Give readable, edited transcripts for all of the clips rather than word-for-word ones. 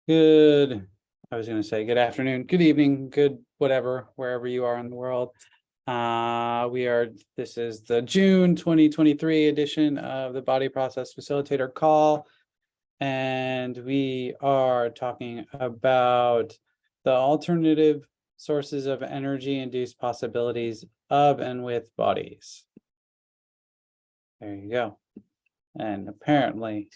Good, I was going to say good afternoon, good evening, good whatever, wherever you are in the world. This is the June 2023 edition of the Body Process Facilitator Call. And we are talking about the alternative sources of energy-induced possibilities of and with bodies. There you go. And apparently,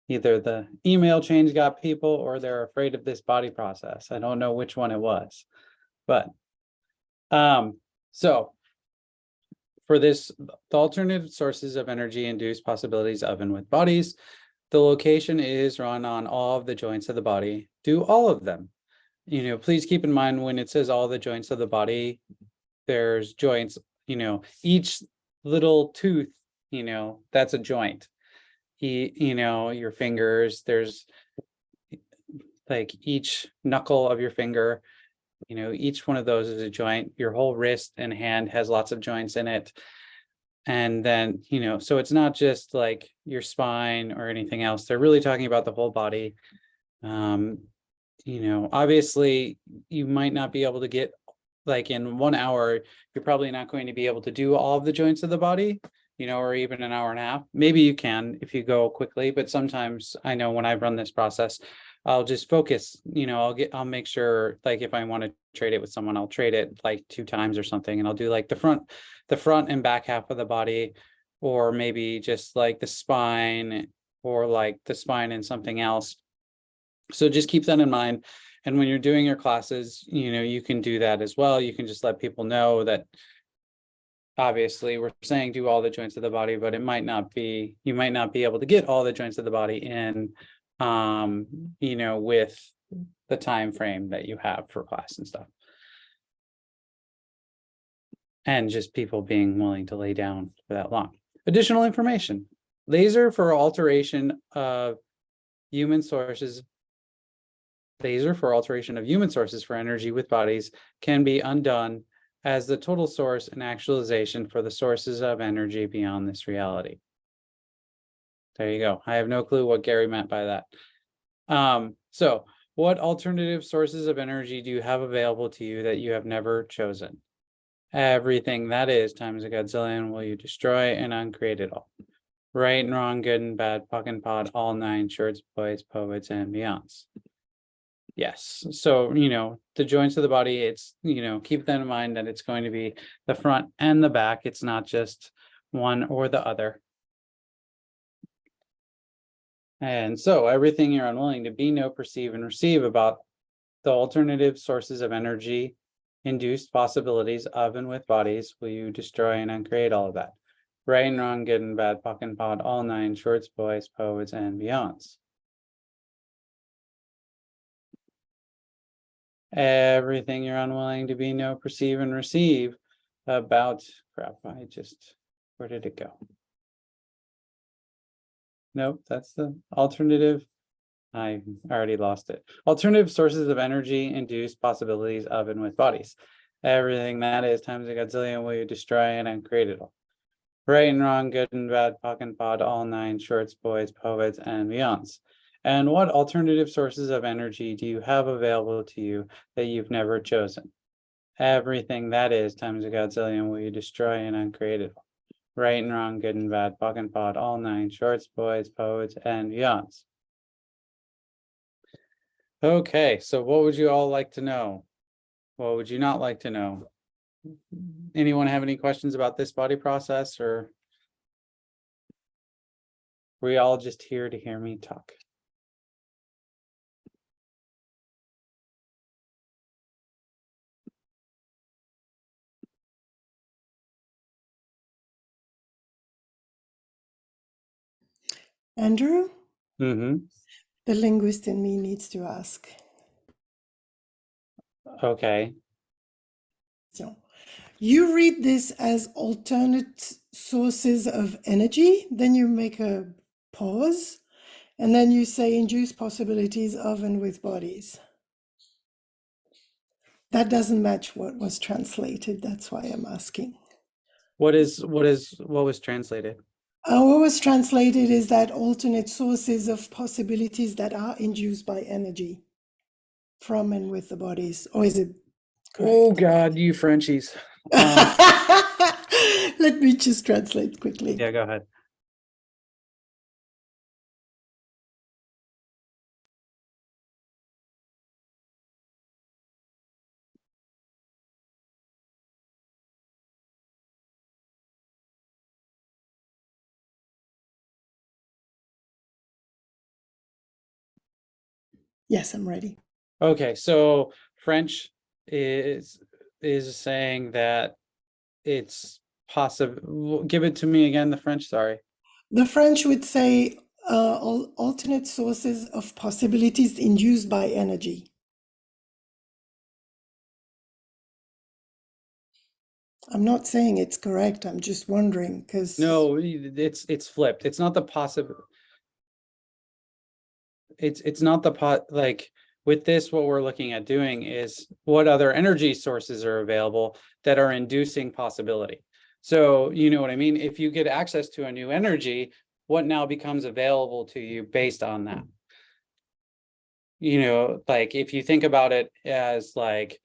either the email chains got people or they're afraid of this body process. I don't know which one it was, but so for this, the alternative sources of energy induced possibilities of and with bodies, the location is run on all of the joints of the body. Do all of them. Please keep in mind when it says all the joints of the body, there's joints, each little tooth, that's a joint. Your fingers, there's like each knuckle of your finger, each one of those is a joint. Your whole wrist and hand has lots of joints in it. And then, so it's not just like your spine or anything else. They're really talking about the whole body. Obviously you might not be able to get, like in 1 hour, you're probably not going to be able to do all of the joints of the body, or even an hour and a half. Maybe you can if you go quickly, but sometimes I know when I run this process, I'll just focus, I'll make sure, like if I want to trade it with someone, I'll trade it like 2 times or something. And I'll do like the front and back half of the body, or maybe just like the spine, or like the spine and something else. So just keep that in mind. And when you're doing your classes, you can do that as well. You can just let people know that obviously we're saying do all the joints of the body, but you might not be able to get all the joints of the body in, with the time frame that you have for class and stuff. And just people being willing to lay down for that long. Additional information: laser for alteration of human sources for energy with bodies can be undone as the total source and actualization for the sources of energy beyond this reality. There you go. I have no clue what Gary meant by that. So what alternative sources of energy do you have available to you that you have never chosen? Everything that is times a godzillion will you destroy and uncreate it all. Right and wrong, good and bad, puck and pod, all 9 shorts, boys, poets, and beyonds. Yes. So, the joints of the body, it's, keep that in mind that it's going to be the front and the back. It's not just one or the other. And so everything you're unwilling to be, know, perceive, and receive about the alternative sources of energy, induced possibilities of and with bodies, will you destroy and uncreate all of that. Right and wrong, good and bad, puck and pod, all 9 shorts, boys, poets, and beyonds. Everything you're unwilling to be, know, perceive, and receive about where did it go? Nope, that's the alternative. I already lost it. Alternative sources of energy induced possibilities of and with bodies. Everything that is times a godzillion will you destroy and uncreate it all. Right and wrong, good and bad, puck and pod, all 9 shorts, boys, poets, and beyonds. And what alternative sources of energy do you have available to you that you've never chosen? Everything that is times a godzillion will you destroy and uncreate it all. Right and wrong, good and bad, puck and pod, all 9 shorts, boys, poets, and beyonds. Okay, so what would you all like to know? What would you not like to know? Anyone have any questions about this body process, or are we all just here to hear me talk? Andrew? Mm-hmm. The linguist in me needs to ask. Okay. So, you read this as alternate sources of energy, then you make a pause, and then you say induce possibilities of and with bodies. That doesn't match what was translated. That's why I'm asking. What was translated? What was translated is that alternate sources of possibilities that are induced by energy from and with the bodies. Or is it correct? Oh God, you Frenchies. Let me just translate quickly. Yeah, go ahead. Yes, I'm ready. Okay, so French is saying that it's possible. Give it to me again, the French, sorry. The French would say alternate sources of possibilities induced by energy. I'm not saying it's correct. I'm just wondering because No, it's flipped. It's not the possible. It's not the like with this, what we're looking at doing is what other energy sources are available that are inducing possibility. So you know what I mean? If you get access to a new energy, what now becomes available to you based on that? You know, like if you think about it as like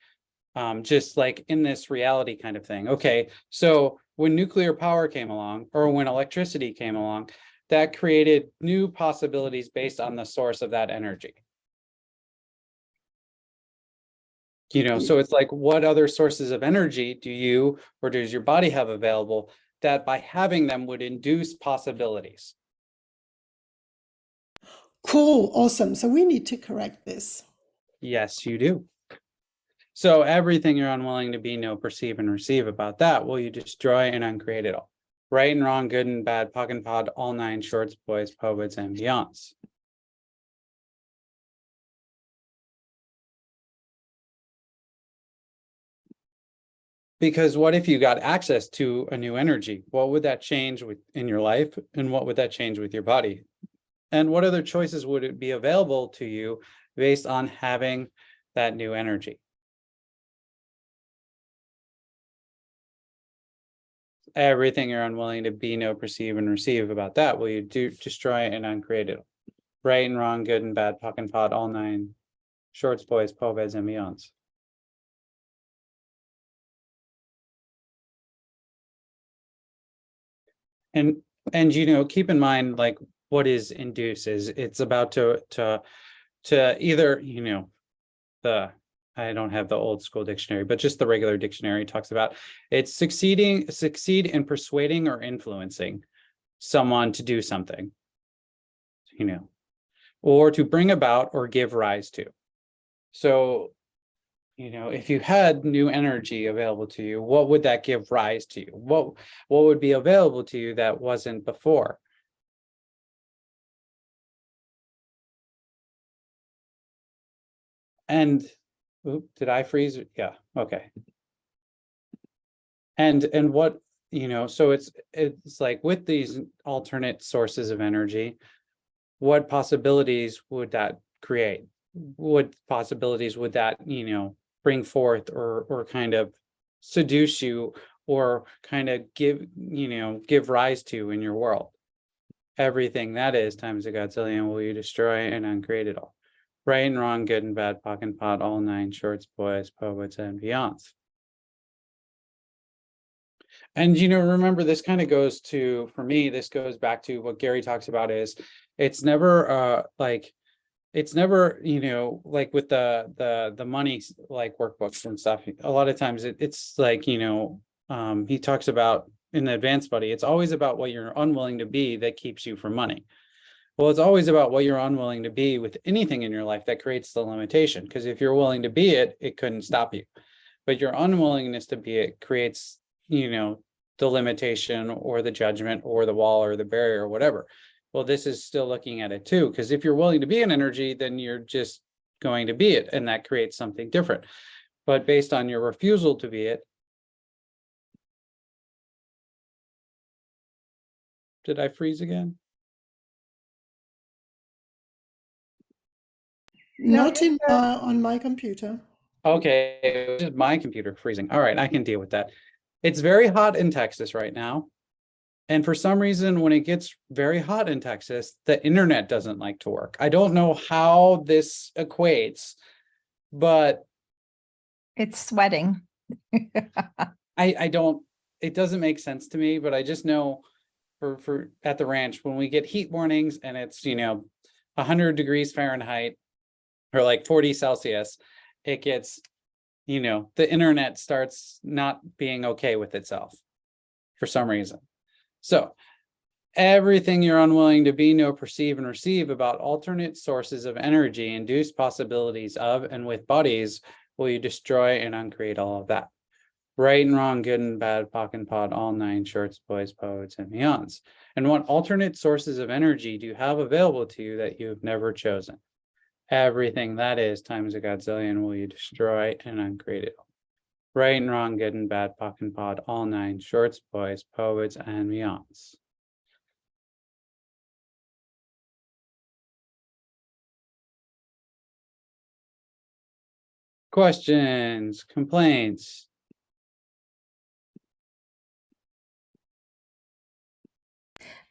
just like in this reality kind of thing. Okay, so when nuclear power came along or when electricity came along, that created new possibilities based on the source of that energy. You know, so it's like, what other sources of energy do you or does your body have available that by having them would induce possibilities? cool, awesome. So we need to correct this. Yes, you do. So everything you're unwilling to be, know, perceive, and receive about that, will you destroy and uncreate it all? Right and wrong, good and bad, puck and pod, all nine shorts, boys, poets, and beyonds. Because what if you got access to a new energy? What would that change in your life? And what would that change with your body? And what other choices would it be available to you based on having that new energy? Everything you're unwilling to be, know, perceive, and receive about that, will you destroy and uncreate it? Right and wrong, good and bad, puck and pod, all nine shorts, boys, poets, and beyonds. And you know, keep in mind, like, what is induce is it's about to either, you know, I don't have the old school dictionary, but just the regular dictionary talks about it's succeed in persuading or influencing someone to do something, you know, or to bring about or give rise to. So, you know, if you had new energy available to you, what would that give rise to? What would be available to you that wasn't before? And did I freeze? Yeah, okay. And what, you know, so it's like with these alternate sources of energy, what possibilities would that create? What possibilities would that, you know, bring forth or kind of seduce you or kind of give, you know, give rise to in your world? Everything that is times a godzillion will you destroy and uncreate it all. Right and wrong, good and bad, puck and pot, all nine shorts, boys, poets, and beyonds. And, you know, remember, this kind of goes to, for me, this goes back to what Gary talks about is it's never like, it's never, you know, like with the money, like workbooks and stuff, a lot of times it's like, you know, he talks about in the advanced body, it's always about what you're unwilling to be that keeps you from money. Well, it's always about what you're unwilling to be with anything in your life that creates the limitation. Because if you're willing to be it, it couldn't stop you. But your unwillingness to be it creates, you know, the limitation or the judgment or the wall or the barrier or whatever. Well, this is still looking at it too, because if you're willing to be an energy, then you're just going to be it, and that creates something different. But based on your refusal to be it, did I freeze again? Not in on my computer. Okay, it's just my computer freezing. All right, I can deal with that. It's very hot in Texas right now. And for some reason, when it gets very hot in Texas, the internet doesn't like to work. I don't know how this equates, but It's sweating. I don't, it doesn't make sense to me, but I just know for at the ranch, when we get heat warnings and it's, 100 degrees Fahrenheit or like 40 Celsius, it gets, the internet starts not being okay with itself for some reason. So everything you're unwilling to be, know, perceive, and receive about alternate sources of energy, induced possibilities of and with bodies, will you destroy and uncreate all of that? Right and wrong, good and bad, POC and POD, all nine shorts, boys, poets, and beyonds. And what alternate sources of energy do you have available to you that you've never chosen? Everything that is times a godzillion will you destroy and uncreate it all. Right and wrong, good and bad, POC and POD, all nine shorts, boys, poets, and beyonds. Questions, complaints?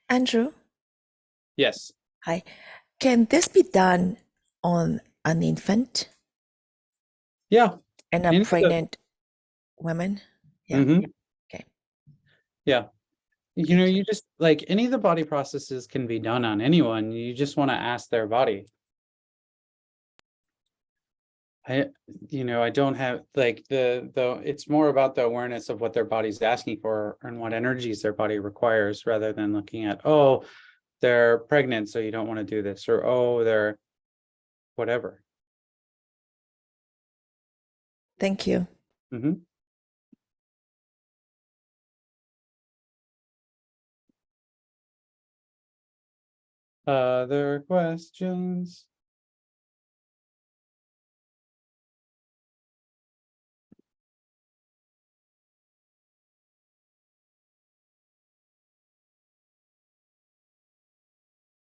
Andrew, Yes. hi. Can this be done on an infant Yeah. and a Any of the- pregnant woman? Yeah. Mhm. Okay. Yeah. Thank you. You just like any of the body processes can be done on anyone. You just want to ask their body. I don't have like it's more about the awareness of what their body's asking for and what energies their body requires rather than looking at, oh, they're pregnant, so you don't want to do this, or oh, they're whatever. Thank you. Mhm. Other questions?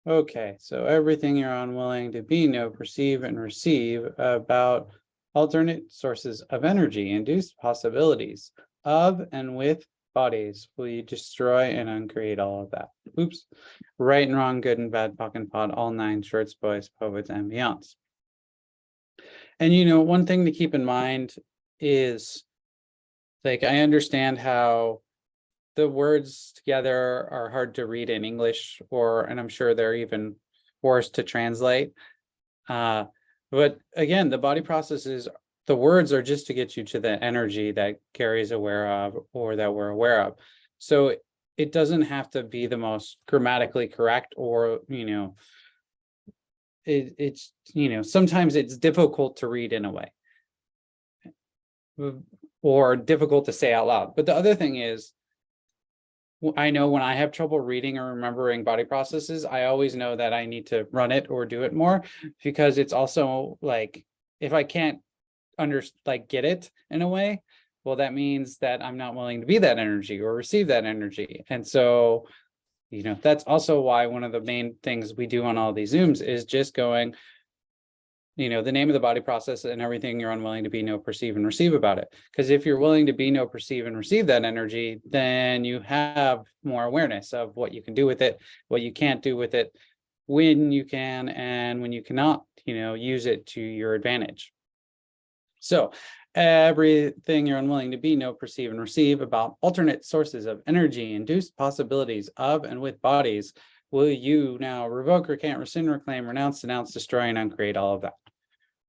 Okay, so everything you're unwilling to be, know, perceive, and receive about alternate sources of energy, induced possibilities of and with bodies, will you destroy and uncreate all of that? Oops. Right and wrong, good and bad, POC and POD, all nine shorts, boys, poets, and beyonds. And one thing to keep in mind is, like, I understand how the words together are hard to read in English, and I'm sure they're even worse to translate. But again, the body processes, the words are just to get you to the energy that Gary's aware of or that we're aware of. So it doesn't have to be the most grammatically correct, or it's sometimes it's difficult to read in a way, or difficult to say out loud. But the other thing is, I know when I have trouble reading or remembering body processes, I always know that I need to run it or do it more, because it's also like, if I can't get it in a way, well, that means that I'm not willing to be that energy or receive that energy. And so, that's also why one of the main things we do on all these Zooms is just going, the name of the body process and everything you're unwilling to be, know, perceive, and receive about it. Because if you're willing to be, know, perceive, and receive that energy, then you have more awareness of what you can do with it, what you can't do with it, when you can and when you cannot, use it to your advantage. So everything you're unwilling to be, know, perceive, and receive about alternate sources of energy, induced possibilities of and with bodies, will you now revoke, recant, rescind, reclaim, renounce, denounce, destroy, and uncreate all of that?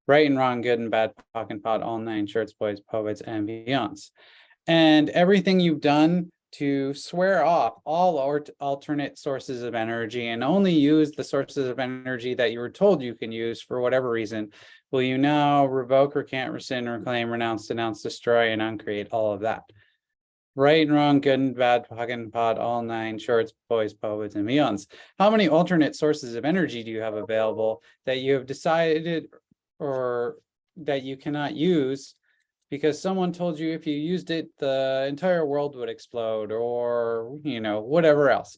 Right and wrong, good and bad, POC and POD, all nine shorts, boys, poets, and beyonds. And everything you've done to swear off all alternate sources of energy and only use the sources of energy that you were told you can use for whatever reason, will you now revoke, recant, rescind, reclaim, renounce, denounce, destroy, and uncreate all of that? Right and wrong, good and bad, POC and POD, all nine shorts, boys, poets, and beyonds. How many alternate sources of energy do you have available that you have decided or that you cannot use because someone told you if you used it, the entire world would explode, or, whatever else?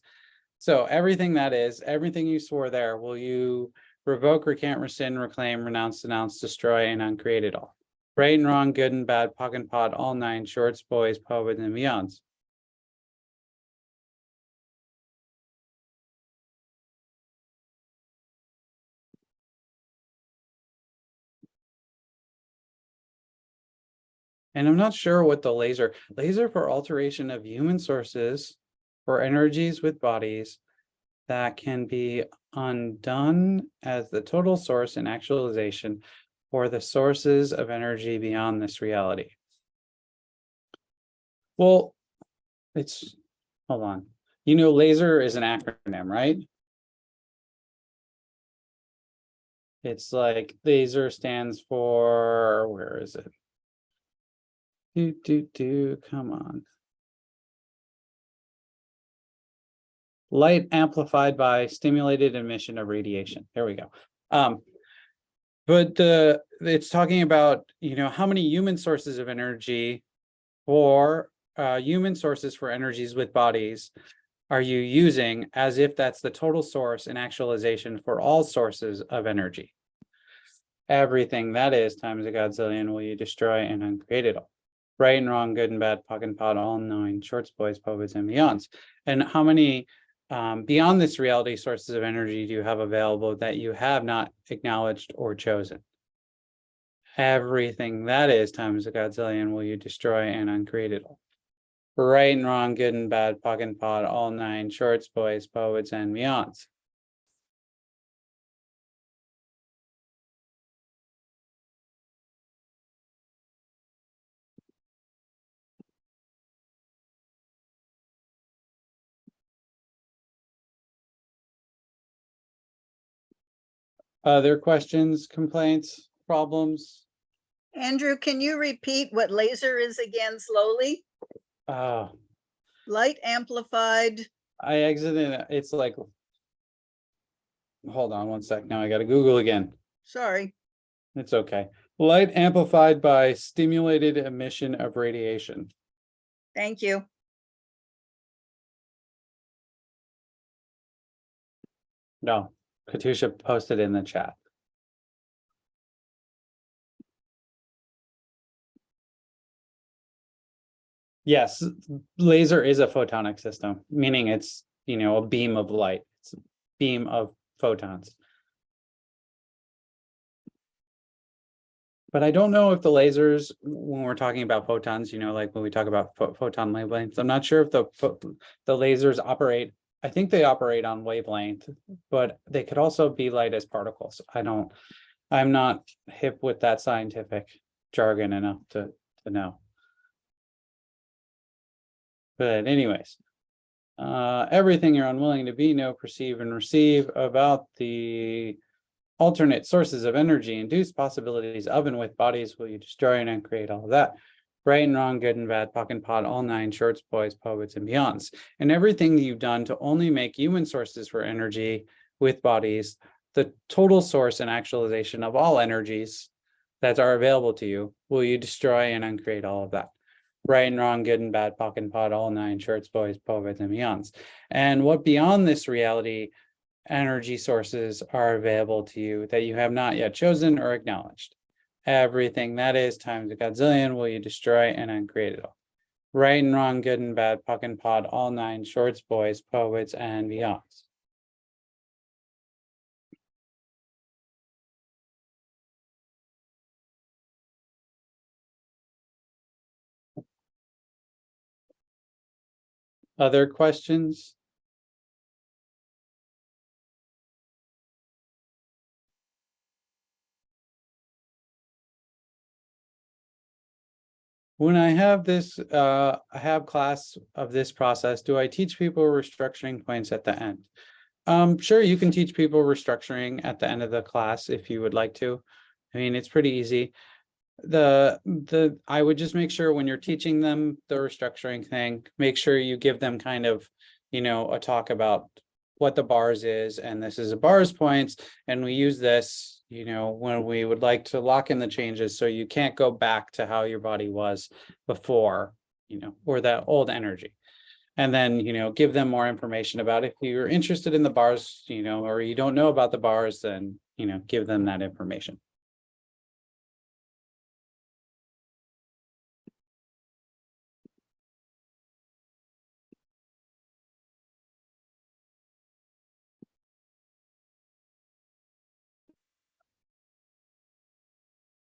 So everything you swore there, will you revoke, recant, rescind, reclaim, renounce, denounce, destroy, and uncreate it all? Right and wrong, good and bad, POC and POD, all nine shorts, boys, poets, and beyonds. And I'm not sure what the laser for alteration of human sources for energies with bodies that can be undone as the total source in actualization for the sources of energy beyond this reality. Well, hold on. You know, laser is an acronym, right? It's like laser stands for, where is it? Come on. Light amplified by stimulated emission of radiation. There we go. But it's talking about, you know, how many human sources of energy or human sources for energies with bodies are you using as if that's the total source in actualization for all sources of energy? Everything that is times a godzillion will you destroy and uncreate it all. Right and wrong, good and bad, POC and POD, all knowing, shorts, boys, poets, and beyonds. And how many beyond this reality sources of energy do you have available that you have not acknowledged or chosen? Everything that is times a godzillion will you destroy and uncreate it all. Right and wrong, good and bad, POC and POD, all nine, shorts, boys, poets, and beyonds. Other questions, complaints, problems? Andrew, can you repeat what laser is again slowly? Light amplified. I exited, it's like, hold on one sec. Now I got to Google again. Sorry. It's okay. Light amplified by stimulated emission of radiation. Thank you. No, Katusha posted in the chat. Yes, laser is a photonic system, meaning it's, you know, a beam of light. It's a beam of photons. But I don't know if the lasers, when we're talking about photons, you know, like when we talk about photon wavelengths, I'm not sure if the lasers operate. I think they operate on wavelength, but they could also be light as particles. I'm not hip with that scientific jargon enough to know. But anyways, everything you're unwilling to be, know, perceive, and receive about the alternate sources of energy, induced possibilities of and with bodies will you destroy and uncreate all of that. Right and wrong, good and bad, POC and POD, all nine, shorts, boys, poets, and beyonds. And everything you've done to only make human sources for energy with bodies the total source and actualization of all energies that are available to you, will you destroy and uncreate all of that. Right and wrong, good and bad, POC and POD, all nine, shorts, boys, poets, and beyonds. And what beyond this reality energy sources are available to you that you have not yet chosen or acknowledged. Everything that is times a godzillion will you destroy and uncreate it all. Right and wrong, good and bad, POC and POD, all nine, shorts, boys, poets, and beyonds. Other questions? When I have this, I have class of this process, do I teach people restructuring points at the end? Sure, you can teach people restructuring at the end of the class if you would like to. I mean, it's pretty easy. I would just make sure when you're teaching them the restructuring thing, make sure you give them kind of, you know, a talk about what the bars is, and this is a bars points, and we use this, you know, when we would like to lock in the changes so you can't go back to how your body was before, you know, or that old energy. And then, you know, give them more information about if you're interested in the bars, you know, or you don't know about the bars, then, you know, give them that information.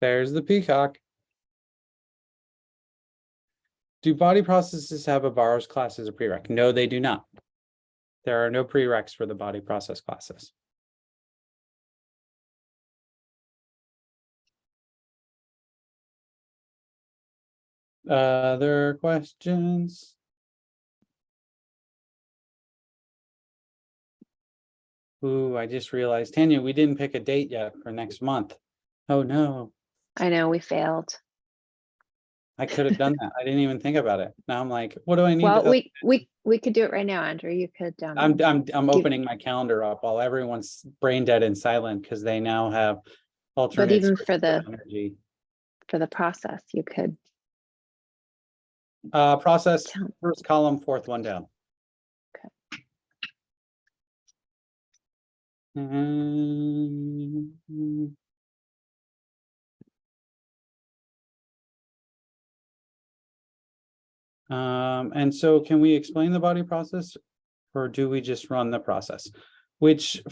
There's the peacock. Do body processes have a bars class as a prereq? No, they do not. There are no prereqs for the body process classes. Other questions? Ooh, I just realized, Tanya, we didn't pick a date yet for next month. Oh no, I know we failed. I could have done that. I didn't even think about it. Now I'm like, what do I need? Well, to- we could do it right now, Andrew. You could I'm opening my calendar up while everyone's brain dead and silent because they now have alternate even sources for of the- energy. for the process, you could. Process Tell- first column, fourth one down. Okay. And so can we explain the body process or do we just run the process?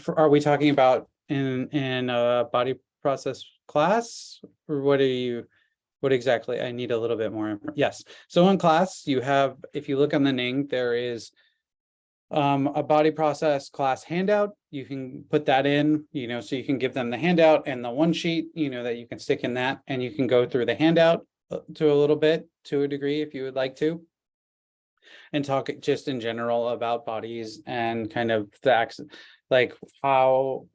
Are we talking about in a body process class or what exactly? I need a little bit more. Yes. So in class you have, if you look on the Ning, there is a body process class handout. You can put that in, so you can give them the handout and the one sheet, that you can stick in that, and you can go through the handout to a little bit, to a degree, if you would like to, and talk just in general about bodies and kind of like how,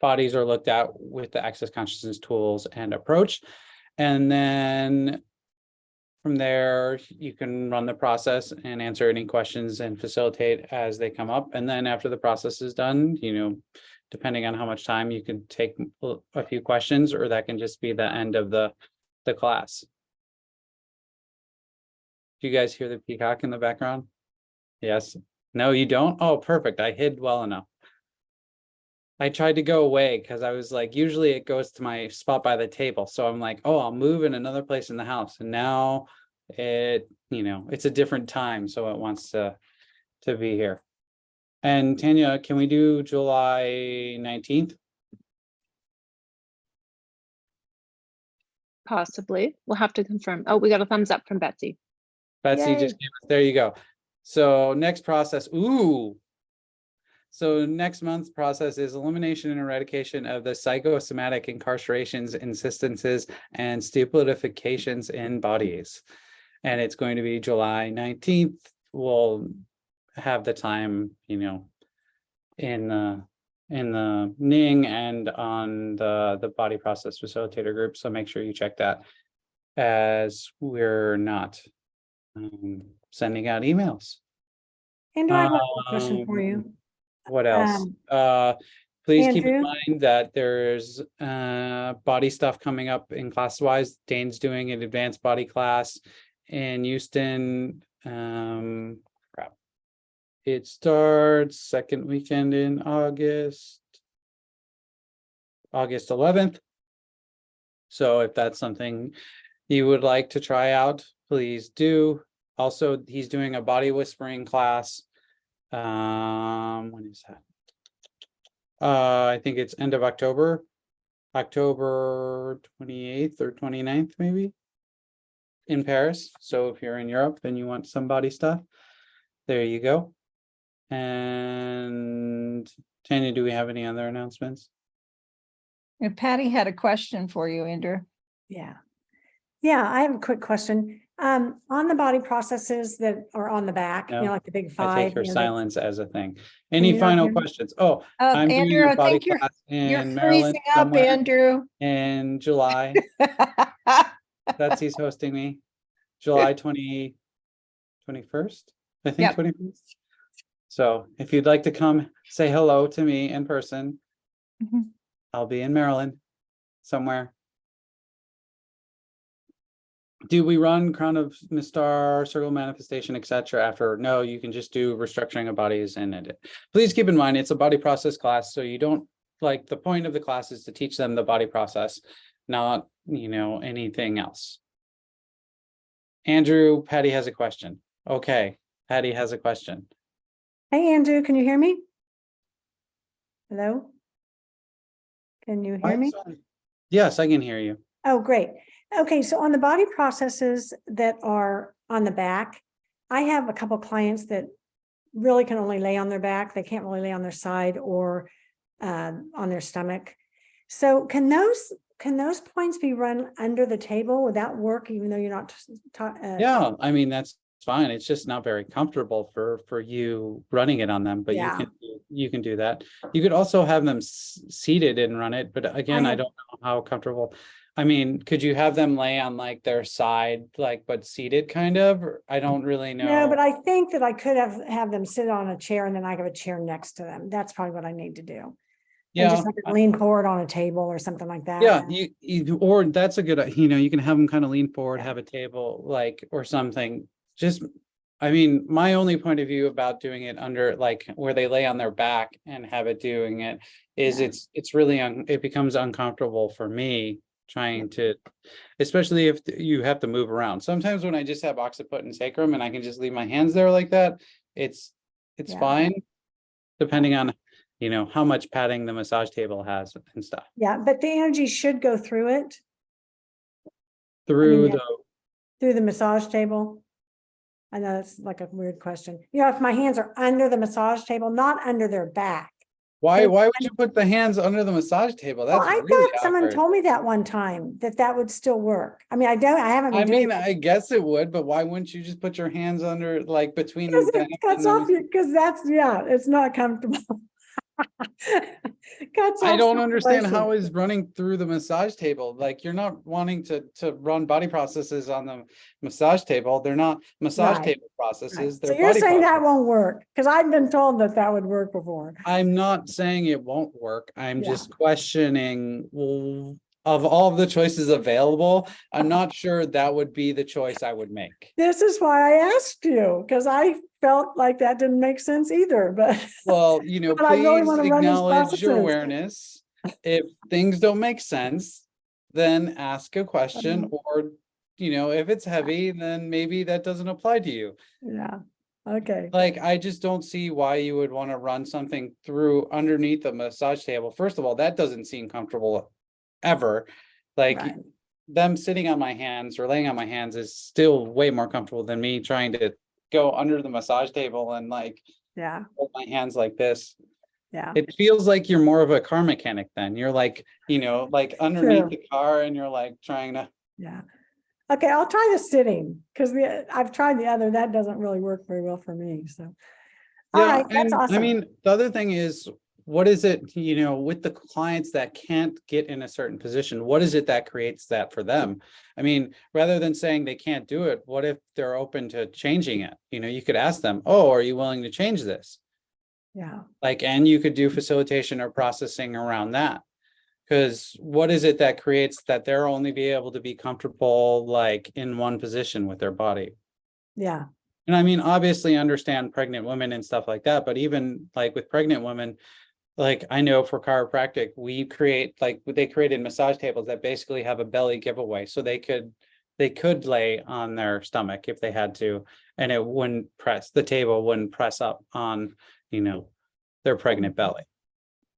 bodies are looked at with the access consciousness tools and approach. And then from there, you can run the process and answer any questions and facilitate as they come up. And then after the process is done, depending on how much time, you can take a few questions, or that can just be the end of the class. Do you guys hear the peacock in the background? Yes. No, you don't? Oh, perfect. I hid well enough. I tried to go away because I was like, usually it goes to my spot by the table. So I'm like, oh, I'll move in another place in the house. And now it's a different time. So it wants to be here. And Tanya, can we do July 19th? Possibly. We'll have to confirm. Oh, we got a thumbs up from Betsy. Betsy just gave us, there you go. So next process, So next month's process is elimination and eradication of the psychosomatic incarcerations, insistences, and stupelifications in bodies. And it's going to be July 19th. We'll have the time, in the Ning and on the body process facilitator group. So make sure you check that, as we're not sending out emails. Andrew, I have one more question for you. What else? Please keep in mind that there's body stuff coming up in class-wise. Dane's doing an advanced body class in Houston. Crap. It starts second weekend in August 11th. So if that's something you would like to try out, please do. Also, he's doing a body whispering class. When is that? I think it's end of October 28th or 29th, maybe, in Paris. So if you're in Europe and you want some body stuff, there you go. And Tanya, do we have any other announcements? Patty had a question for you, Andrew. Yeah, I have a quick question. On the body processes that are on the back, No, like the big I five. take her silence as a thing. you Any not final hear me? questions? Oh, I'm doing Andrew, a I body think you're class you're in Maryland freezing up, somewhere Andrew. in July. Betsy's hosting me. July 21st, I think. Yep. 21st. So if you'd like to come say hello to me in person, Mhm. I'll be in Maryland somewhere. Do we run Crown of Mistar, Circle Manifestation, etc. after? No, you can just do restructuring of bodies and edit. Please keep in mind it's a body process class, so you don't, like, the point of the class is to teach them the body process, not anything else. Andrew, Patty has a question. Okay, Patty has a question. Hey, Andrew, can you hear me? Hello? Can you hear me? Yes, I can hear you. Oh, great. Okay, so on the body processes that are on the back, I have a couple clients that really can only lay on their back. They can't really lay on their side or on their stomach. So can those points be run under the table? Would that work even though you're not? Yeah, I mean, that's fine. It's just not very comfortable for you running it on them, but Yeah. you can do that. You could also have them seated and run it, but again, I have- don't know how comfortable. I mean, could you have them lay on like their side, like but seated kind of? Or I don't really know. No, but I think that I could have them sit on a chair and then I have a chair next to them. That's probably what I need to do. And Yeah, just like lean forward on a table or something like that. yeah, or that's a good, you can have them kind of lean forward, Yeah. have a table like or something. Just, I mean, my only point of view about doing it under like where they lay on their back and have it doing it is Yeah. it's really it becomes uncomfortable for me trying to, especially if you have to move around. Sometimes when I just have occiput and sacrum and I can just leave my hands there like that, it's Yeah. fine, depending on how much padding the massage table has and stuff. Yeah, but the energy should go through it, Through yeah. Through the massage table. I know that's like a weird question. If my hands are under the massage table, not under their back. why But- would you put the hands under the massage table? Well, That's I really thought someone awkward. told me that one time that would still work. I mean, I haven't I been doing mean, it. I guess it would, but why wouldn't you just put your hands under, like between Because them it cuts and off you, because it's not comfortable. Cuts I off don't understand circulation. how is running through the massage table. Like you're not wanting to run body processes on the massage table. They're not massage Right. table Right. processes. So They're you're body saying that processes. won't work? Because I've been told that would work before. I'm not saying it won't work. I'm Yeah. just questioning, well, of all of the choices available, I'm not sure that would be the choice I would make. This is why I asked you, because I felt like that didn't make sense either, but. Well, But I really please wanna run these acknowledge your processes. awareness. If things don't make sense, then ask a question, or, if it's heavy, then maybe that doesn't apply to you. Yeah, okay. Like, I just don't see why you would want to run something through underneath a massage table. First of all, that doesn't seem comfortable ever. Like Right. them sitting on my hands or laying on my hands is still way more comfortable than me trying to go under the massage table and like Yeah, hold my hands like this. yeah. It feels like you're more of a car mechanic then. You're like, like underneath True. the car and you're like trying to. Yeah. Okay, I'll try the sitting because I've tried the other. That doesn't really work very well for me. So, all Yeah, right, that's and awesome. I mean, the other thing is, what is it, with the clients that can't get in a certain position, what is it that creates that for them? I mean, rather than saying they can't do it, what if they're open to changing it? You could ask them, oh, are you willing to change this? Yeah, Like, and you could do facilitation or processing around that. Because what is it that creates that they're only be able to be comfortable like in one position with their body? yeah, And I mean, obviously understand pregnant women and stuff like that, but even like with pregnant women, like I know for chiropractic, they created massage tables that basically have a belly giveaway. So they could lay on their stomach if they had to, and the table wouldn't press up on, their pregnant belly.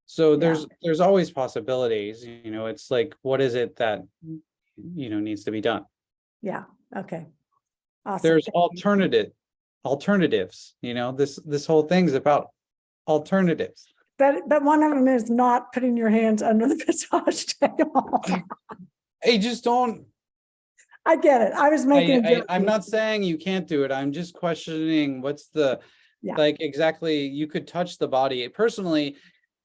So Yeah. there's always possibilities, it's like, what is it that, needs to be done? yeah. Okay. Awesome. There's Thank you. alternatives, this whole thing's about alternatives. But one of them is not putting your hands under the massage table. I just don't, I get it. I was making a joke. I'm not saying you can't do it. I'm just questioning what's the, Yeah. like, exactly, you could touch the body. Personally,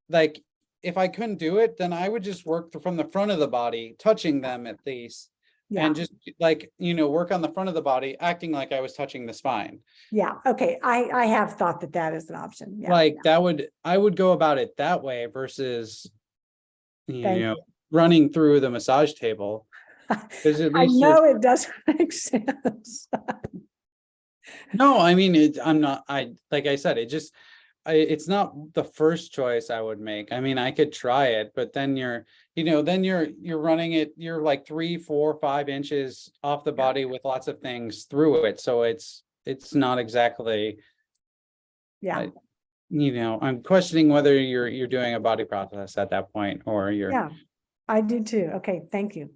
like, if I couldn't do it, then I would just work from the front of the body, touching them at least. Yeah, And just like, work on the front of the body, acting like I was touching the spine. yeah. Okay. I have thought that is an option. Yeah. Like I would go about it that way versus, Thank you. running through the massage table. Because at I least know it doesn't make sense. no, I mean, like I said, it's not the first choice I would make. I mean, I could try it, but then you're running it, you're like 3, 4, 5 inches off the body with lots of things through it. So it's not exactly, Yeah, I'm questioning whether you're doing a body process at that point or you're. yeah. I do too. Okay, thank you.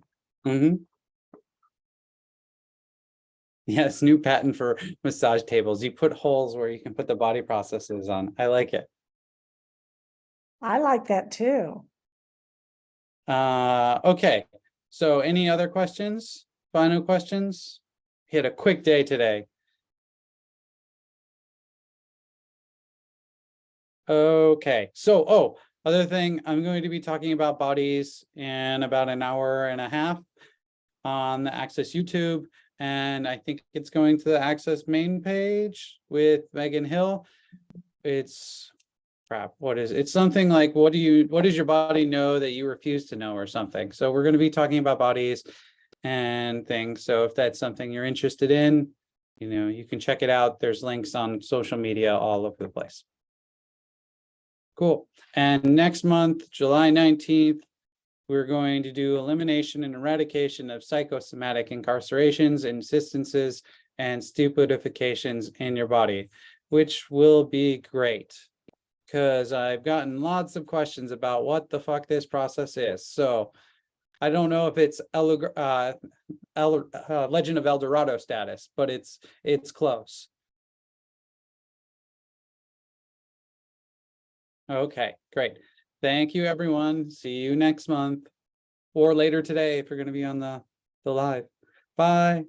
Mhm. Yes, new patent for massage tables. You put holes where you can put the body processes on. I like it. I like that too. Okay. So any other questions? Final questions? Hit a quick day today. Okay, so, other thing, I'm going to be talking about bodies in about an hour and a half on the Access YouTube, and I think it's going to the Access main page with Megan Hill. It's crap. What is it? It's something like, what does your body know that you refuse to know, or something? So we're going to be talking about bodies and things. So if that's something you're interested in, you can check it out. There's links on social media all over the place. Cool. And next month, July 19th, we're going to do elimination and eradication of psychosomatic incarcerations, insistences, and stupidifications in your body, which will be great because I've gotten lots of questions about what the fuck this process is. So I don't know if it's Legend of El Dorado status, but it's close. Okay, great. Thank you, everyone. See you next month or later today if you're going to be on the live. Bye.